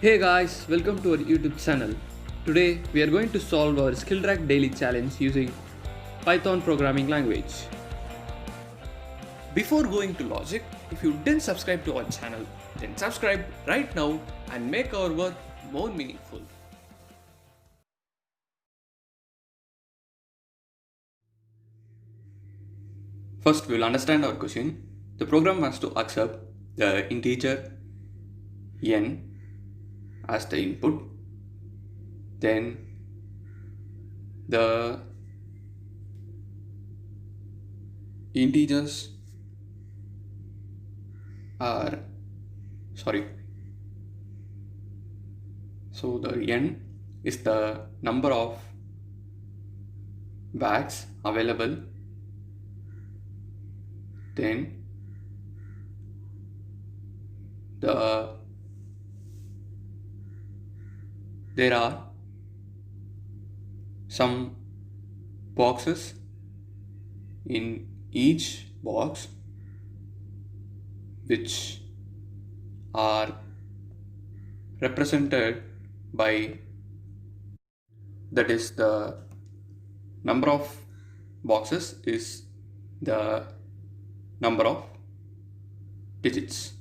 Hey guys, welcome to our YouTube channel. Today we are going to solve our Skillrack daily challenge using Python programming language. Before going to logic, if you didn't subscribe to our channel, then subscribe right now and make our work more meaningful. First, we will understand our question. The program has to accept the integer n as the input, then the integers are so the n is the number of bags available, then there are some boxes in each box which are represented by, that is, the number of boxes is the number of digits.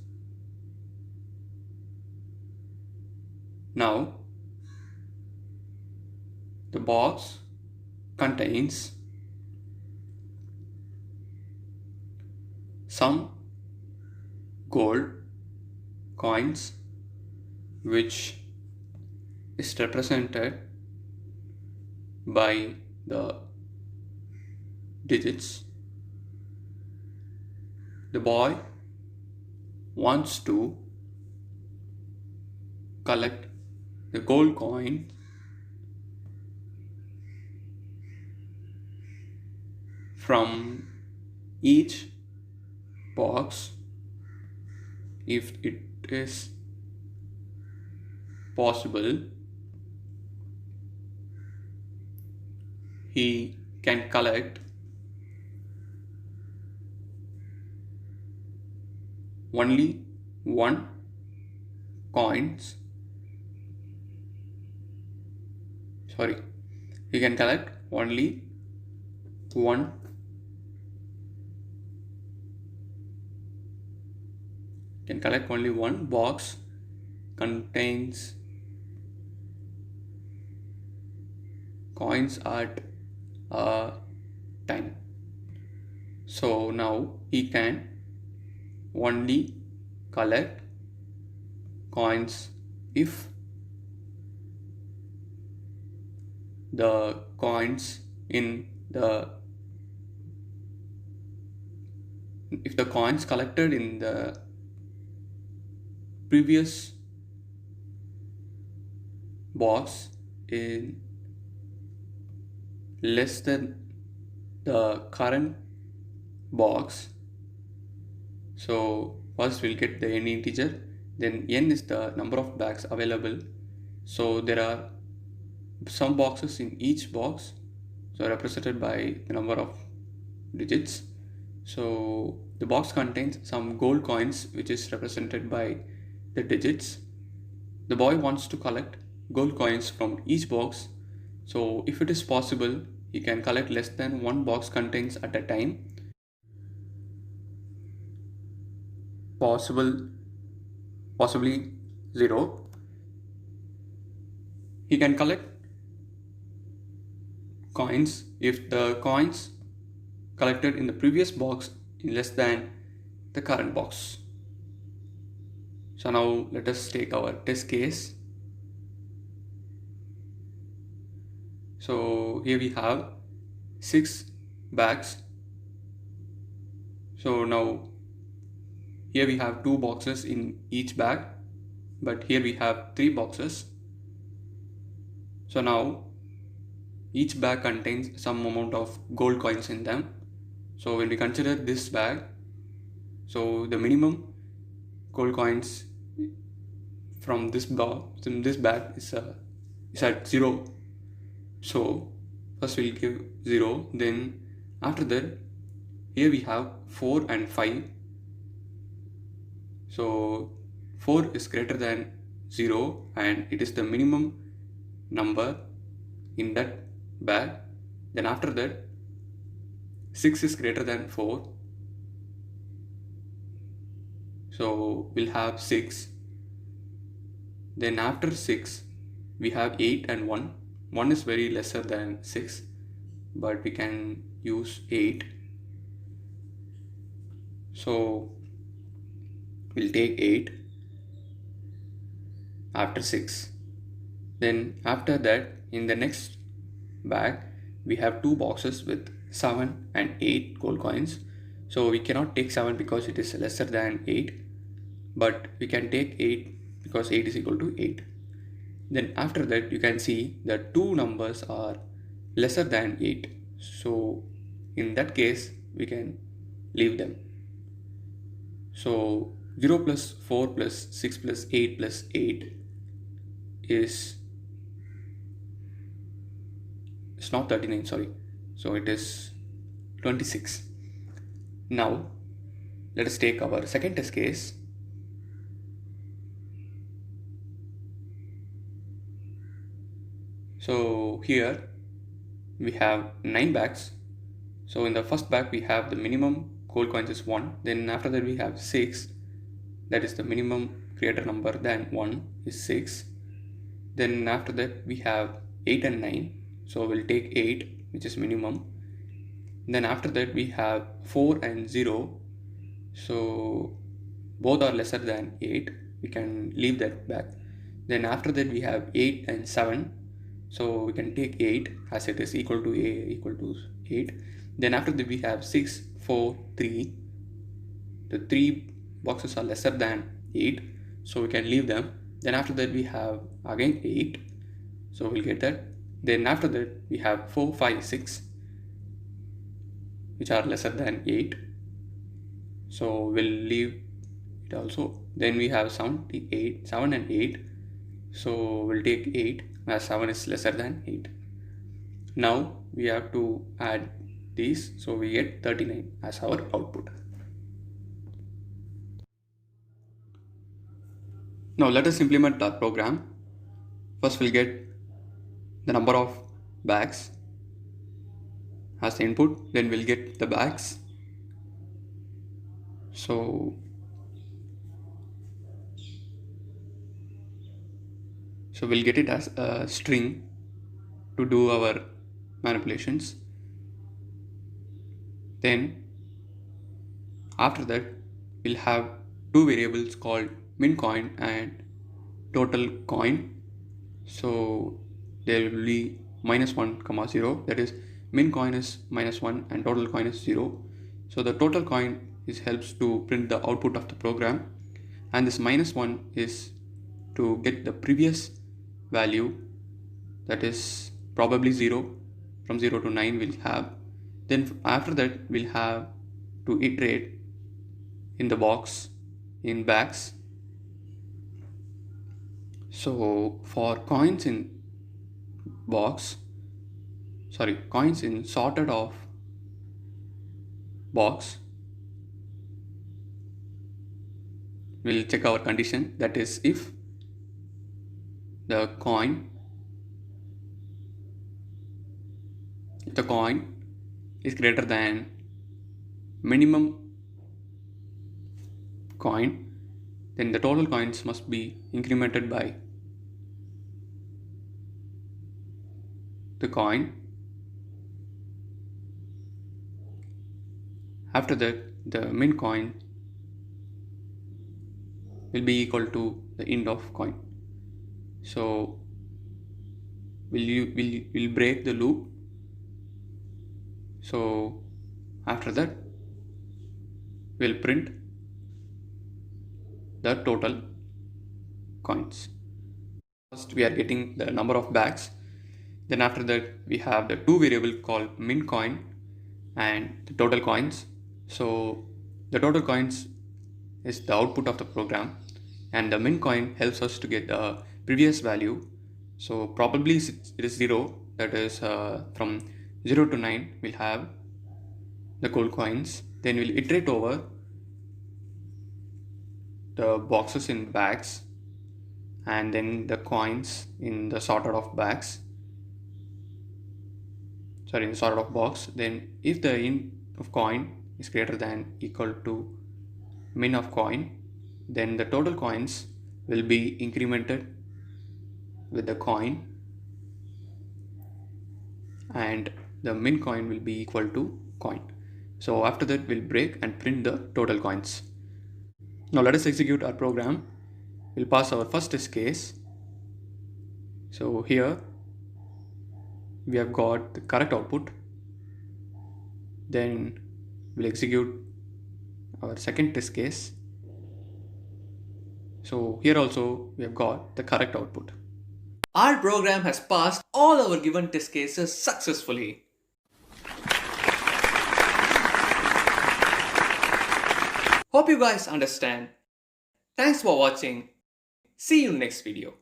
Now the box contains some gold coins which is represented by the digits. The boy wants to collect the gold coin from each box. If it is possible, he can collect only one coins. He can collect only one box contains coins at a time. So now he can only collect coins if the coins collected in the previous box is less than the current box. So first we'll get the n integer, then n is the number of bags available. So there are some boxes in each box, so represented by the number of digits. So the box contains some gold coins which is represented by the digits. The boy wants to collect gold coins from each box. So if it is possible, he can collect less than one box contains at a time. Possibly 0. He can collect coins if the coins collected in the previous box is less than the current box. So now let us take our test case. So here we have 6 bags. So now here we have 2 boxes in each bag, but here we have 3 boxes. So now each bag contains some amount of gold coins in them. So when we consider this bag, so the minimum gold coins from this bag is at 0. So first we'll give 0, then after that here we have 4 and 5. So 4 is greater than 0 and it is the minimum number in that bag. Then after that 6 is greater than 4, so we'll have 6. Then after 6 we have 8 and 1. 1 is very lesser than 6, but we can use 8. So we'll take 8 after 6. Then after that, in the next bag we have two boxes with 7 and 8 gold coins. So we cannot take 7 because it is lesser than 8, but we can take 8 because 8 is equal to 8. Then after that you can see that two numbers are lesser than 8. So in that case we can leave them. So 0 plus 4 plus 6 plus 8 plus 8 is, it's not 39, sorry. So it is 26. Now let us take our second test case. So here we have 9 bags. So in the first bag we have the minimum gold coins is 1. Then after that we have 6. That is the minimum greater number than 1 is 6. Then after that we have 8 and 9. So we'll take 8, which is minimum. Then after that we have 4 and 0. So both are lesser than 8. We can leave that back. Then after that we have 8 and 7. So we can take 8 as it is equal to 8. Then after that we have 6, 4, 3. The 3 boxes are lesser than 8. So we can leave them. Then after that we have again 8. So we'll get that. Then after that we have 4, 5, 6, which are lesser than 8. So we'll leave it also. Then we have 7 and 8. So we'll take 8 as 7 is lesser than 8. Now we have to add these. So we get 39 as our output. Now let us implement our program. First we'll get the number of bags as the input, then we'll get the bags. So we'll get it as a string to do our manipulations. Then after that we'll have two variables called min coin and total coin. So there will be -1, 0. That is, min coin is -1 and total coin is 0. So the total coin helps to print the output of the program, and this -1 is to get the previous value, that is probably 0. From 0 to 9 we'll have. Then after that we'll have to iterate in the box in bags. So for coins in sorted of box, we'll check our condition, that is if the coin is greater than minimum coin, then the total coins must be incremented by the coin. After that the min coin will be equal to the end of coin. So we'll break the loop. So after that we'll print the total coins. First we are getting the number of bags. Then after that we have the two variable called min coin and the total coins. So the total coins is the output of the program, and the min coin helps us to get the previous value. So probably it is 0. That is from 0 to 9 we'll have the gold coins. Then we'll iterate over the boxes in bags, and then the coins in the sorted of box. Then if the int of coin is greater than equal to min of coin, then the total coins will be incremented with the coin, and the min coin will be equal to coin. So after that, we'll break and print the total coins. Now let us execute our program. We'll pass our first test case. So here we have got the correct output. Then we'll execute our second test case. So here also we have got the correct output. Our program has passed all our given test cases successfully. Hope you guys understand. Thanks for watching. See you next video.